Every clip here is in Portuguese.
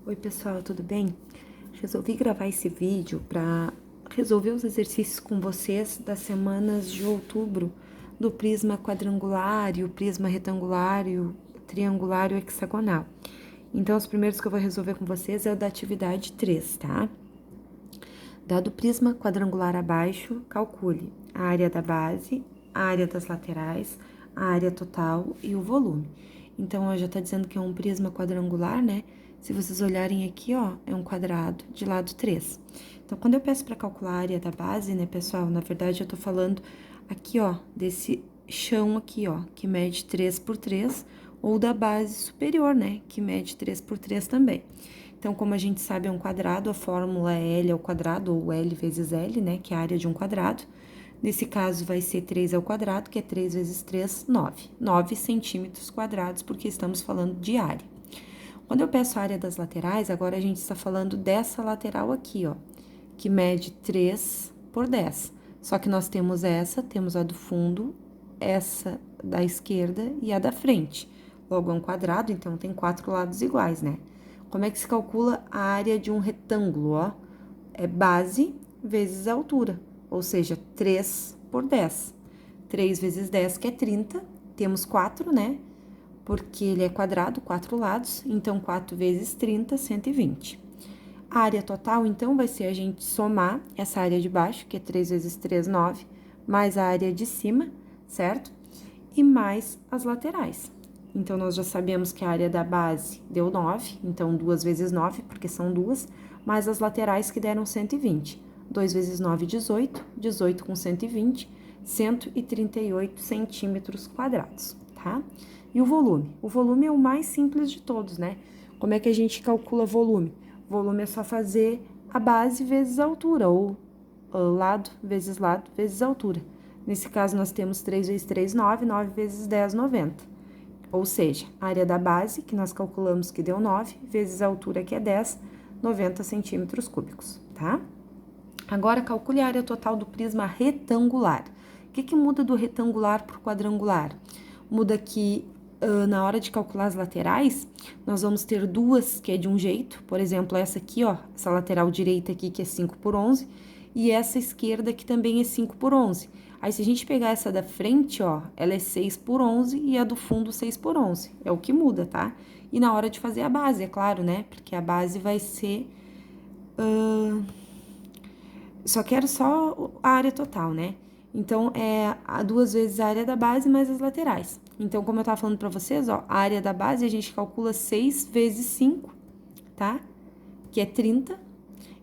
Oi pessoal, tudo bem? Resolvi gravar esse vídeo para resolver os exercícios com vocês das semanas de outubro do prisma quadrangular, e o prisma retangular, e o triangular e o hexagonal. Então, os primeiros que eu vou resolver com vocês é o da atividade 3, tá? Dado o prisma quadrangular abaixo, calcule a área da base, a área das laterais, a área total e o volume. Então, ó, já tá dizendo que é um prisma quadrangular, né? Se vocês olharem aqui, ó, é um quadrado de lado 3. Então, quando eu peço para calcular a área da base, né, pessoal, na verdade eu tô falando aqui, ó, desse chão aqui, ó, que mede 3 por 3, ou da base superior, né, que mede 3 por 3 também. Então, como a gente sabe, é um quadrado, a fórmula é L ao quadrado, ou L vezes L, né, que é a área de um quadrado. Nesse caso, vai ser 3 ao quadrado, que é 3 vezes 3, 9. 9 centímetros quadrados, porque estamos falando de área. Quando eu peço a área das laterais, agora a gente está falando dessa lateral aqui, ó, que mede 3 por 10. Só que nós temos essa, temos a do fundo, essa da esquerda e a da frente. Logo, é um quadrado, então tem 4 lados iguais, né? Como é que se calcula a área de um retângulo, ó? É base vezes a altura, ou seja, 3 por 10. 3 vezes 10, que é 30, temos 4, né? Porque ele é quadrado, 4 lados, então 4 vezes 30, 120. A área total, então, vai ser a gente somar essa área de baixo, que é 3 vezes 3, 9, mais a área de cima, certo? E mais as laterais. Então, nós já sabemos que a área da base deu 9, então 2 vezes 9, porque são duas, mais as laterais que deram 120. 2 vezes 9, 18, 18 com 120, 138 centímetros quadrados, tá? E o volume? O volume é o mais simples de todos, né? Como é que a gente calcula volume? Volume é só fazer a base vezes a altura, ou lado vezes altura. Nesse caso, nós temos 3 vezes 3, 9, 9 vezes 10, 90. Ou seja, a área da base, que nós calculamos que deu 9, vezes a altura, que é 10, 90 centímetros cúbicos, tá? Agora, calcule a área total do prisma retangular. O que muda do retangular para o quadrangular? Muda que na hora de calcular as laterais, nós vamos ter duas que é de um jeito, por exemplo, essa aqui, ó, essa lateral direita aqui que é 5 por 11, e essa esquerda que também é 5 por 11. Aí, se a gente pegar essa da frente, ó, ela é 6 por 11 e a do fundo 6 por 11. É o que muda, tá? E na hora de fazer a base, é claro, né? Porque a base vai ser... Só quero só a área total, né? Então, é a 2 vezes a área da base mais as laterais. Então, como eu tava falando pra vocês, ó, a área da base a gente calcula 6 vezes 5, tá? Que é 30.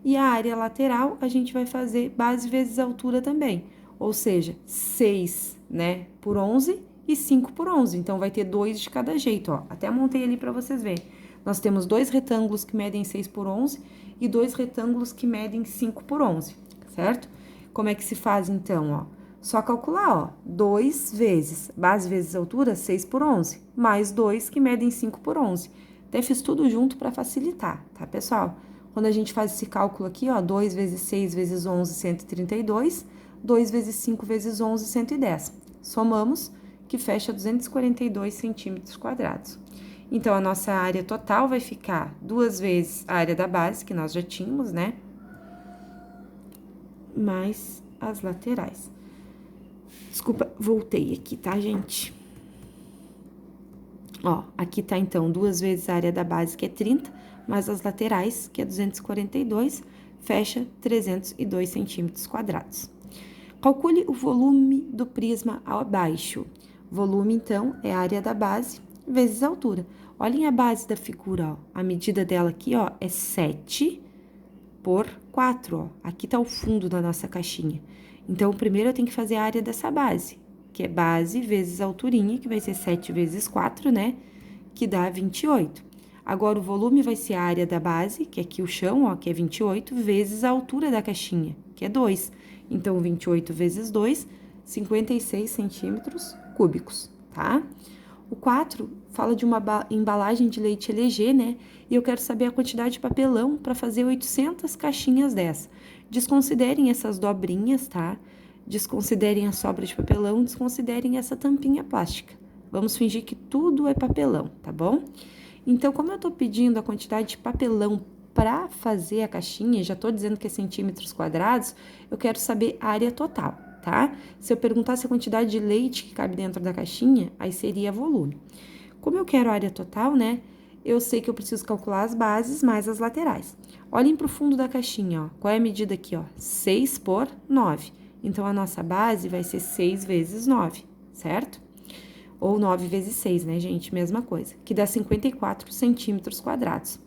E a área lateral a gente vai fazer base vezes altura também. Ou seja, 6, né, por 11 e 5 por 11. Então, vai ter 2 de cada jeito, ó. Até montei ali pra vocês verem. Nós temos 2 retângulos que medem 6 por 11 e 2 retângulos que medem 5 por 11, certo? Como é que se faz, então, ó? Só calcular, ó, 2 vezes, base vezes altura, 6 por 11, mais 2 que medem 5 por 11. Até fiz tudo junto para facilitar, tá, pessoal? Quando a gente faz esse cálculo aqui, ó, 2 vezes 6 vezes 11, 132, 2 vezes 5 vezes 11, 110. Somamos, que fecha 242 centímetros quadrados. Então, a nossa área total vai ficar 2 vezes a área da base, que nós já tínhamos, né? Mais as laterais. Desculpa, voltei aqui, tá, gente? Ó, aqui tá, então, 2 vezes a área da base, que é 30, mais as laterais, que é 242, fecha 302 centímetros quadrados. Calcule o volume do prisma abaixo. Volume, então, é a área da base vezes a altura. Olhem a base da figura, ó. A medida dela aqui, ó, é 7 por 4, ó. Aqui tá o fundo da nossa caixinha. Então, primeiro eu tenho que fazer a área dessa base, que é base vezes a alturinha, que vai ser 7 vezes 4, né? Que dá 28. Agora, o volume vai ser a área da base, que é aqui o chão, ó, que é 28, vezes a altura da caixinha, que é 2. Então, 28 vezes 2, 56 centímetros cúbicos, tá? O 4 fala de uma embalagem de leite LG, né? E eu quero saber a quantidade de papelão para fazer 800 caixinhas dessa. Desconsiderem essas dobrinhas, tá? Desconsiderem a sobra de papelão, desconsiderem essa tampinha plástica. Vamos fingir que tudo é papelão, tá bom? Então, como eu tô pedindo a quantidade de papelão para fazer a caixinha, já tô dizendo que é centímetros quadrados, eu quero saber a área total, tá? Se eu perguntasse a quantidade de leite que cabe dentro da caixinha, aí seria volume. Como eu quero a área total, né? Eu sei que eu preciso calcular as bases mais as laterais. Olhem para o fundo da caixinha, ó. Qual é a medida aqui, ó? 6 por 9. Então, a nossa base vai ser 6 vezes 9, certo? Ou 9 vezes 6, né, gente? Mesma coisa, que dá 54 centímetros quadrados.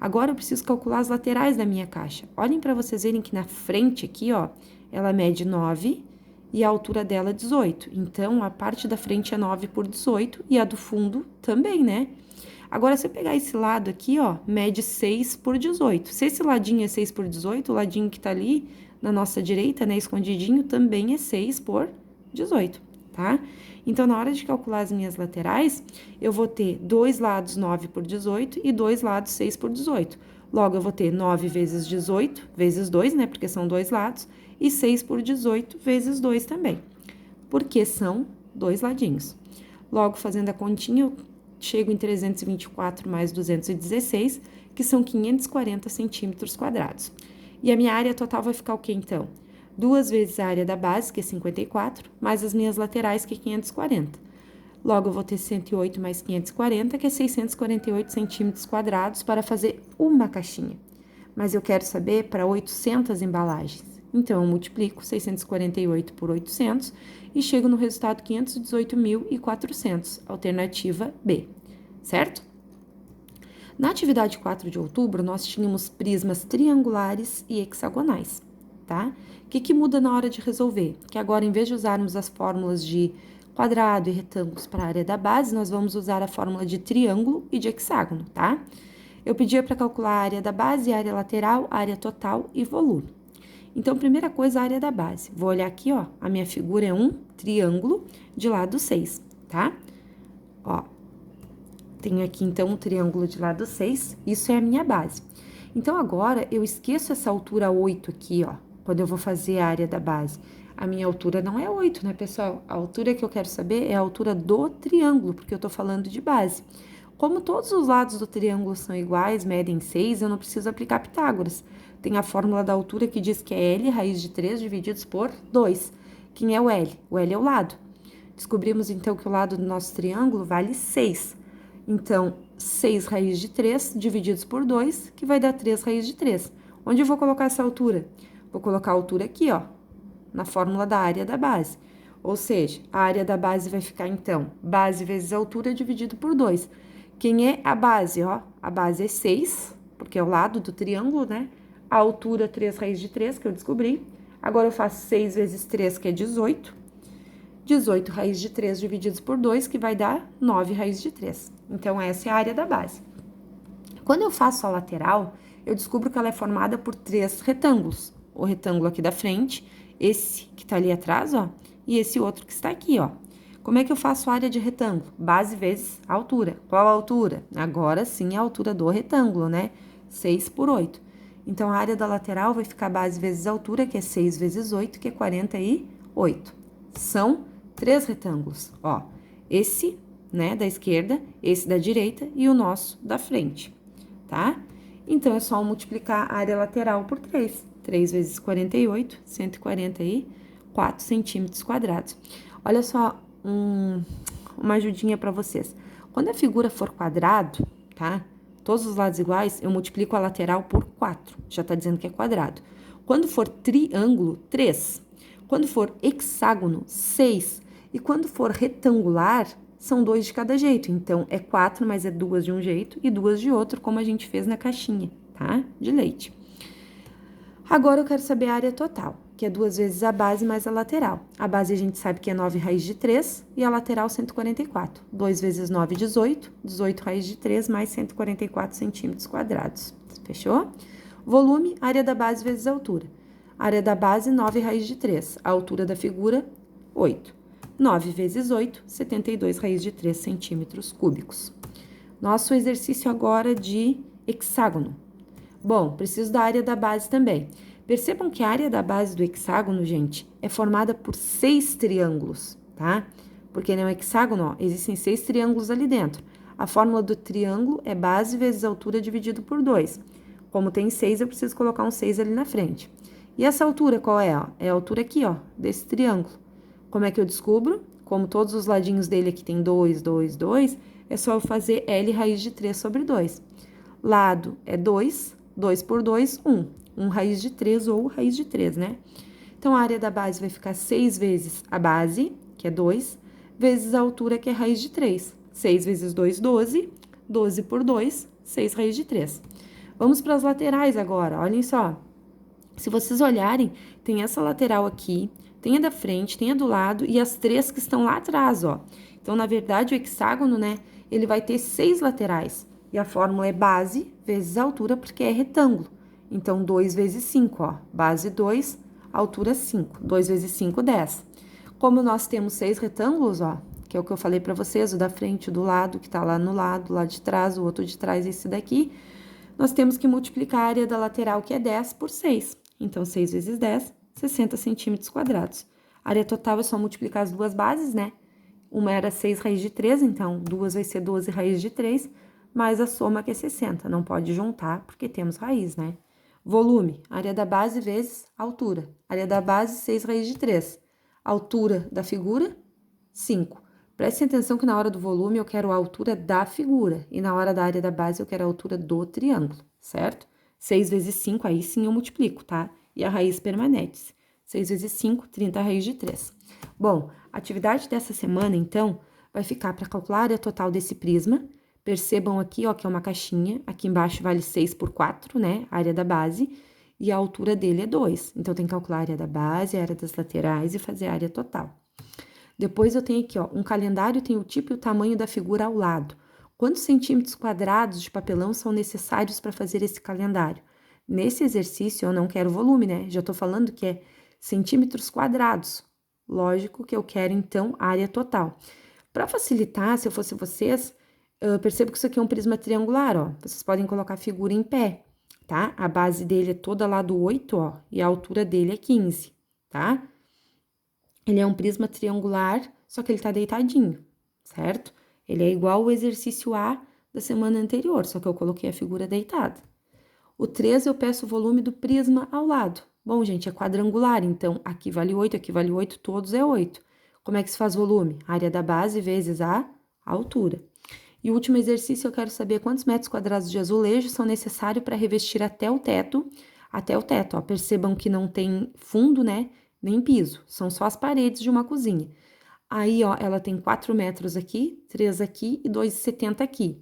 Agora, eu preciso calcular as laterais da minha caixa. Olhem para vocês verem que na frente aqui, ó, ela mede 9 e a altura dela é 18. Então, a parte da frente é 9 por 18 e a do fundo também, né? Agora, se eu pegar esse lado aqui, ó, mede 6 por 18. Se esse ladinho é 6 por 18, o ladinho que tá ali na nossa direita, né, escondidinho, também é 6 por 18, tá? Então, na hora de calcular as minhas laterais, eu vou ter dois lados 9 por 18 e dois lados 6 por 18. Logo, eu vou ter 9 vezes 18, vezes 2, né, porque são dois lados, e 6 por 18 vezes 2 também, porque são dois ladinhos. Logo, fazendo a continha, eu chego em 324 mais 216, que são 540 centímetros quadrados. E a minha área total vai ficar o quê, então? 2 vezes a área da base, que é 54, mais as minhas laterais, que é 540. Logo, eu vou ter 108 mais 540, que é 648 centímetros quadrados para fazer uma caixinha. Mas eu quero saber para 800 embalagens. Então, eu multiplico 648 por 800 e chego no resultado 518.400, alternativa B, certo? Na atividade 4 de outubro, nós tínhamos prismas triangulares e hexagonais, tá? O que muda na hora de resolver? Que agora, em vez de usarmos as fórmulas de quadrado e retângulos para a área da base, nós vamos usar a fórmula de triângulo e de hexágono, tá? Eu pedia para calcular a área da base, a área lateral, a área total e volume. Então, primeira coisa, a área da base. Vou olhar aqui, ó, a minha figura é um triângulo de lado 6, tá? Ó, tenho aqui, então, um triângulo de lado 6, isso é a minha base. Então, agora, eu esqueço essa altura 8 aqui, ó, quando eu vou fazer a área da base. A minha altura não é 8, né, pessoal? A altura que eu quero saber é a altura do triângulo, porque eu tô falando de base. Como todos os lados do triângulo são iguais, medem 6, eu não preciso aplicar Pitágoras. Tem a fórmula da altura que diz que é L raiz de 3 divididos por 2. Quem é o L? O L é o lado. Descobrimos, então, que o lado do nosso triângulo vale 6. Então, 6 raiz de 3 divididos por 2, que vai dar 3 raiz de 3. Onde eu vou colocar essa altura? Vou colocar a altura aqui, ó, na fórmula da área da base. Ou seja, a área da base vai ficar, então, base vezes altura dividido por 2. Quem é a base, ó? A base é 6, porque é o lado do triângulo, né? A altura, 3 raiz de 3, que eu descobri. Agora, eu faço 6 vezes 3, que é 18. 18 raiz de 3 divididos por 2, que vai dar 9 raiz de 3. Então, essa é a área da base. Quando eu faço a lateral, eu descubro que ela é formada por 3 retângulos. O retângulo aqui da frente, esse que tá ali atrás, ó, e esse outro que está aqui, ó. Como é que eu faço a área de retângulo? Base vezes altura. Qual a altura? Agora sim a altura do retângulo, né? 6 por 8. Então, a área da lateral vai ficar base vezes altura, que é 6 vezes 8, que é 48. São 3 retângulos, ó. Esse, né, da esquerda, esse da direita e o nosso da frente, tá? Então, é só multiplicar a área lateral por 3. 3 vezes 48, 144 centímetros quadrados. Olha só, uma ajudinha para vocês. Quando a figura for quadrado, tá? Todos os lados iguais, eu multiplico a lateral por 4. Já tá dizendo que é quadrado. Quando for triângulo, 3. Quando for hexágono, 6. E quando for retangular, são 2 de cada jeito. Então, é 4, mas é 2 de um jeito e 2 de outro, como a gente fez na caixinha, tá? De leite. Agora, eu quero saber a área total, que é 2 vezes a base mais a lateral. A base a gente sabe que é 9 raiz de 3 e a lateral 144. 2 vezes 9, 18. 18 raiz de 3 mais 144 centímetros quadrados. Fechou? Volume, área da base vezes a altura. Área da base, 9 raiz de 3. A altura da figura, 8. 9 vezes 8, 72 raiz de 3 centímetros cúbicos. Nosso exercício agora de hexágono. Bom, preciso da área da base também. Percebam que a área da base do hexágono, gente, é formada por 6 triângulos, tá? Porque no hexágono, ó, existem 6 triângulos ali dentro. A fórmula do triângulo é base vezes altura dividido por 2. Como tem 6, eu preciso colocar um 6 ali na frente. E essa altura qual é? Ó? É a altura aqui, ó, desse triângulo. Como é que eu descubro? Como todos os ladinhos dele aqui tem 2, 2, 2, é só eu fazer L raiz de 3 sobre 2. Lado é 2, 2 por 2, 1. 1 raiz de 3 ou raiz de 3, né? Então, a área da base vai ficar 6 vezes a base, que é 2, vezes a altura, que é raiz de 3. 6 vezes 2, 12. 12 por 2, 6 raiz de 3. Vamos para as laterais agora, olhem só. Se vocês olharem, tem essa lateral aqui, tem a da frente, tem a do lado e as 3 que estão lá atrás, ó. Então, na verdade, o hexágono, né, ele vai ter 6 laterais. E a fórmula é base vezes altura, porque é retângulo. Então, 2 vezes 5, ó. Base 2, altura 5. 2 vezes 5, 10. Como nós temos 6 retângulos, ó, que é o que eu falei para vocês, o da frente, o do lado, que tá lá no lado, lá de trás, o outro de trás, esse daqui, nós temos que multiplicar a área da lateral, que é 10, por 6. Então, 6 vezes 10, 60 centímetros quadrados. A área total é só multiplicar as duas bases, né? Uma era 6 raiz de 3, então 2 vai ser 12 raiz de 3, mais a soma, que é 60. Não pode juntar, porque temos raiz, né? Volume, área da base vezes altura. Área da base, 6 raiz de 3. Altura da figura, 5. Prestem atenção que na hora do volume eu quero a altura da figura, e na hora da área da base eu quero a altura do triângulo, certo? 6 vezes 5, aí sim eu multiplico, tá? E a raiz permanece. 6 vezes 5, 30 raiz de 3. Bom, a atividade dessa semana, então, vai ficar para calcular a área total desse prisma. Percebam aqui, ó, que é uma caixinha. Aqui embaixo vale 6 por 4, né? A área da base. E a altura dele é 2. Então, tem que calcular a área da base, a área das laterais e fazer a área total. Depois, eu tenho aqui, ó, um calendário tem o tipo e o tamanho da figura ao lado. Quantos centímetros quadrados de papelão são necessários para fazer esse calendário? Nesse exercício, eu não quero volume, né? Já tô falando que é centímetros quadrados. Lógico que eu quero, então, a área total. Para facilitar, se eu fosse vocês, eu percebo que isso aqui é um prisma triangular, ó. Vocês podem colocar a figura em pé, tá? A base dele é toda lá do 8, ó, e a altura dele é 15, tá? Ele é um prisma triangular, só que ele tá deitadinho, certo? Ele é igual ao exercício A da semana anterior, só que eu coloquei a figura deitada. O 3, eu peço o volume do prisma ao lado. Bom, gente, é quadrangular, então aqui vale 8, aqui vale 8, todos é 8. Como é que se faz volume? A área da base vezes a altura. E o último exercício, eu quero saber quantos metros quadrados de azulejo são necessários para revestir até o teto, ó. Percebam que não tem fundo, né, nem piso, são só as paredes de uma cozinha. Aí, ó, ela tem 4 metros aqui, 3 aqui e 2,70 aqui.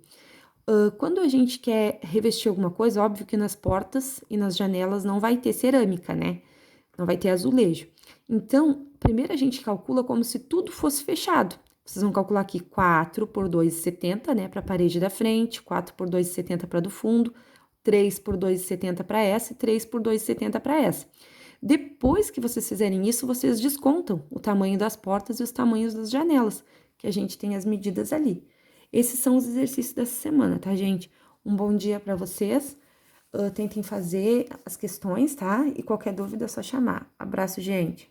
Quando a gente quer revestir alguma coisa, óbvio que nas portas e nas janelas não vai ter cerâmica, né? Não vai ter azulejo. Então, primeiro a gente calcula como se tudo fosse fechado. Vocês vão calcular aqui 4 por 2,70, né, para a parede da frente, 4 por 2,70 para do fundo, 3 por 2,70 para essa e 3 por 2,70 para essa. Depois que vocês fizerem isso, vocês descontam o tamanho das portas e os tamanhos das janelas, que a gente tem as medidas ali. Esses são os exercícios dessa semana, tá, gente? Um bom dia para vocês. Tentem fazer as questões, tá? E qualquer dúvida é só chamar. Abraço, gente.